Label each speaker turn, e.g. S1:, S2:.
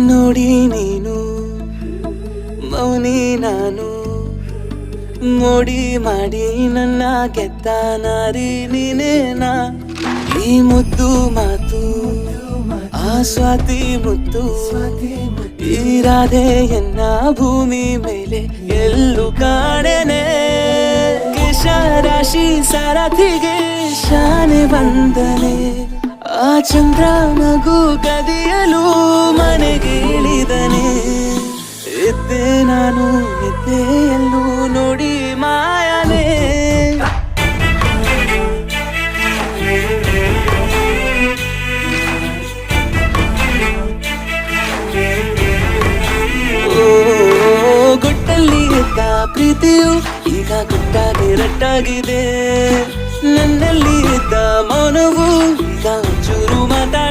S1: ನೋಡಿ ನೀನು ಮೌನಿ ನಾನು ಮೋಡಿ ಮಾಡಿ ನನ್ನ ಗೆದ್ದ ನಾರಿ ನೀನೇನಾ ಈ ಮುದ್ದು ಮಾತು ಆ ಸ್ವಾತಿ ಮುತ್ತು ಈ ರಾಧೆಯನ್ನ ಭೂಮಿ ಮೇಲೆ ಎಲ್ಲೂ ಕಾಣೆನೆ ಕೇಶ ರಾಶಿ ಸಾರಥಿಗೆ ಶಾನೆ ಬಂದನೆ ಆ ಚಂದ್ರ ಮಗು ಕದಿಯಲು ಮನೆಗೆ ಇಳಿದನೆ ಎದ್ದೆ ನಾನು ಎದ್ದೆ ಎಲ್ಲೂ ನೋಡಿ ಮಾಯನೆ ಗುಟ್ಟಲ್ಲಿ ಇದ್ದ ಪ್ರೀತಿಯು ಈಗ ಗುಟ್ಟಾಗಿ ರಟ್ಟಾಗಿದೆ ನನ್ನಲ್ಲಿ ಇದ್ದ ಮೌನವು ಈಗ ಒಂಚೂರು ಮಾತಾಡಿದೆ